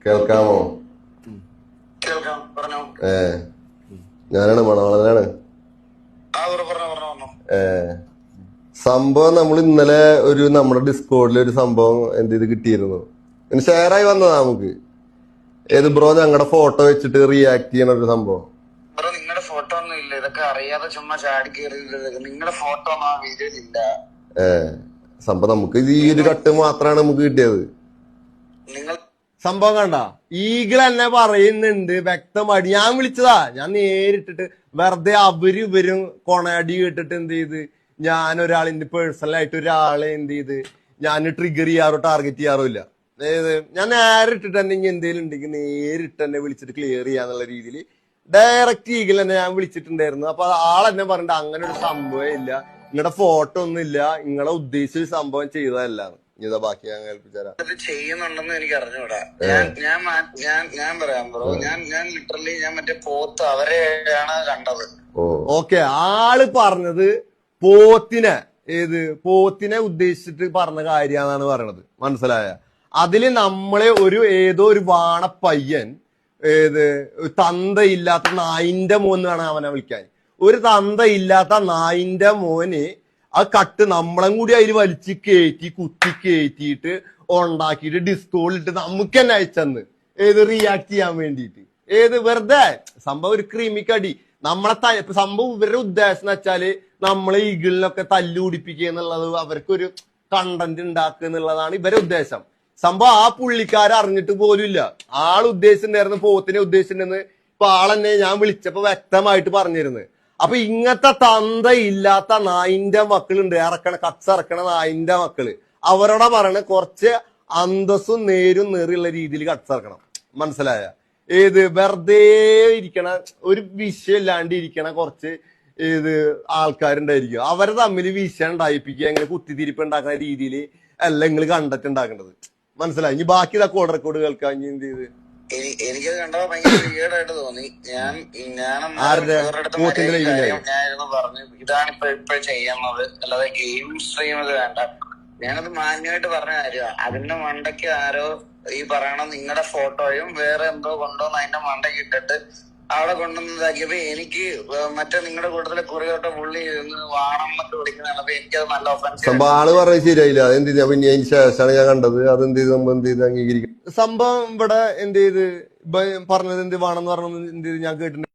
കേൾക്കാമോ? കേൾക്കാം, പറഞ്ഞോ. ഞാനാണ് മണവാളനാണ്. സംഭവം നമ്മൾ ഇന്നലെ നമ്മുടെ ഡിസ്കോഡിൽ ഒരു സംഭവം എന്ത് ചെയ്ത് കിട്ടിയിരുന്നു, ഷെയർ ആയി വന്നതാ നമുക്ക്. ഏത് ബ്രോ ഞങ്ങളുടെ ഫോട്ടോ വെച്ചിട്ട് റിയാക്ട് ചെയ്യണ ഒരു സംഭവം. ബ്രോ നിങ്ങളുടെ ഫോട്ടോ ഒന്നും ഇല്ല, ഇതൊക്കെ അറിയാതെ ചുമ്മാ ചാടി കയറി. നിങ്ങളുടെ ഫോട്ടോ ഒന്നും ആ വീഡിയോയിൽ ഇല്ല. സംഭവം നമുക്ക് ഈ ഒരു കട്ട് മാത്രമാണ് നമുക്ക് കിട്ടിയത്. നിങ്ങൾ സംഭവം കണ്ട ഈഗിൾ എന്നെ പറയുന്നുണ്ട് വ്യക്തമായിട്ട്. ഞാൻ വിളിച്ചതാ, ഞാൻ നേരിട്ടിട്ട് വെറുതെ ഇവരും കൊണയടി കേട്ടിട്ട് എന്ത് ചെയ്ത് ഞാൻ ഒരാളിന്റെ പേഴ്സണലായിട്ട് ഒരാളെ എന്ത് ചെയ്ത് ഞാൻ ട്രിഗർ ചെയ്യാറോ ടാർഗറ്റ് ചെയ്യാറോ ഇല്ല. അതായത് ഞാൻ നേരിട്ടിട്ട് തന്നെ ഇനി എന്തെങ്കിലും ഉണ്ടെങ്കിൽ നേരിട്ട് തന്നെ വിളിച്ചിട്ട് ക്ലിയർ ചെയ്യാന്നുള്ള രീതിയിൽ ഡയറക്റ്റ് ഈഗിൾ തന്നെ ഞാൻ വിളിച്ചിട്ടുണ്ടായിരുന്നു. അപ്പൊ ആളെന്നെ പറഞ്ഞിട്ട് അങ്ങനെ ഒരു സംഭവം ഇല്ല, നിങ്ങളുടെ ഫോട്ടോ ഒന്നും ഇല്ല, നിങ്ങളെ ഉദ്ദേശിച്ച സംഭവം ചെയ്തതല്ല. ഇതാ ബാക്കി ഞാൻ കേൾപ്പിച്ചാരാ. ചെയ്യുന്നുണ്ടെന്ന് എനിക്ക് അറിഞ്ഞൂടാ. ഞാൻ പറയാം ബ്രോ. ഞാൻ ലിറ്ററലി ഞാൻ മറ്റേ പോത്ത് അവരെയാണ് കണ്ടത്. ഓക്കെ, ആള് പറഞ്ഞത് പോത്തിനെ ഉദ്ദേശിച്ചിട്ട് പറഞ്ഞ കാര്യാന്നാണ് പറയണത്, മനസ്സിലായ? അതില് നമ്മളെ ഏതോ ഒരു വാണ പയ്യൻ തന്തയില്ലാത്ത നായിന്റെ മോൻ വേണം അവനെ വിളിക്കാൻ. ഒരു തന്തയില്ലാത്ത നായിന്റെ മോന് ആ കട്ട് നമ്മളെ കൂടി അതിൽ വലിച്ച് കുത്തി കയറ്റിയിട്ട് ഉണ്ടാക്കിയിട്ട് ഡിസ്കോളിട്ട് നമുക്ക് തന്നെ അയച്ചെന്ന് റിയാക്ട് ചെയ്യാൻ വേണ്ടിയിട്ട്. വെറുതെ സംഭവം ഒരു ക്രീമിക്കടി നമ്മളെ സംഭവം. ഇവരുടെ ഉദ്ദേശം എന്ന് വെച്ചാല് നമ്മളെ ഈഗിളിനൊക്കെ തല്ലുപിടിപ്പിക്കുക എന്നുള്ളത്, അവർക്കൊരു കണ്ടന്റ് ഉണ്ടാക്കുക എന്നുള്ളതാണ് ഇവരുടെ ഉദ്ദേശം. സംഭവം ആ പുള്ളിക്കാരെ അറിഞ്ഞിട്ട് പോലും ഇല്ല. ആൾ ഉദ്ദേശിച്ചിട്ടുണ്ടായിരുന്നു പോത്തിനെ ഉദ്ദേശിച്ചിട്ടുണ്ടെന്ന് ഇപ്പൊ ആളെന്നെ ഞാൻ വിളിച്ചപ്പോ വ്യക്തമായിട്ട് പറഞ്ഞിരുന്നു. അപ്പൊ ഇങ്ങനത്തെ തന്തയില്ലാത്ത നായിന്റെ മക്കളുണ്ട്, കട്സിറക്കണ നായിന്റെ മക്കള്. അവരോടെ പറയണ കുറച്ച് അന്തസ്സും നേരും നേറിയുള്ള രീതിയിൽ കട്സിറക്കണം, മനസ്സിലായ? വെറുതെ ഇരിക്കണ ഒരു വിഷയം ഇല്ലാണ്ട് ഇരിക്കണ കുറച്ച് ആൾക്കാരുണ്ടായിരിക്കും. അവരെ തമ്മിൽ വിഷയം ഉണ്ടായിപ്പിക്കുക, എങ്ങനെ കുത്തിത്തിരിപ്പ് ഉണ്ടാക്കുന്ന രീതിയിൽ അല്ല നിങ്ങൾ കണ്ടിട്ട് ഉണ്ടാക്കേണ്ടത്, മനസ്സിലായി? ഇനി ബാക്കി ഇതൊക്കെ ഓർഡർ റെക്കോർഡ് കേൾക്കാൻ ഇനി എന്ത് ചെയ്ത് എനിക്കത് കണ്ടപ്പോ ഭയങ്കര വീടായിട്ട് തോന്നി. ഞാനായിരുന്നു പറഞ്ഞു ഇതാണ് ഇപ്പൊ ചെയ്യുന്നത്, അല്ലാതെ ഗെയിം സ്ട്രീം ഇത് വേണ്ട. ഞാനത് മാന്യമായിട്ട് പറഞ്ഞ കാര്യമാണ്. അതിന്റെ മണ്ടയ്ക്ക് ആരോ ഈ പറയണ നിങ്ങളുടെ ഫോട്ടോയും വേറെ എന്തോ കൊണ്ടുവന്ന് അതിന്റെ മണ്ടയ്ക്ക് ഇട്ടിട്ട് അവിടെ കൊണ്ടുവന്നതാക്കിയപ്പോ എനിക്ക് മറ്റേ നിങ്ങളുടെ കൂട്ടത്തിലെ കുറിയോട്ടോ പുള്ളി വാണമെന്നൊക്കെ വിളിക്കുന്നതാണ്. എനിക്കത് നല്ല ഒഫൻസ്. ആള് പറഞ്ഞത് ശരിയായില്ല. അതെന്ത് ചെയ്താ പിന്നെ അതിന് ശേഷമാണ് ഞാൻ കണ്ടത്. അതെന്ത് ചെയ്ത് എന്ത് ചെയ്ത് അംഗീകരിക്കും സംഭവം ഇവിടെ എന്ത് ചെയ്ത് പറഞ്ഞത് എന്ത് വേണമെന്ന് പറഞ്ഞത് എന്ത് ചെയ്ത് ഞാൻ കേട്ടിട്ടുണ്ട്.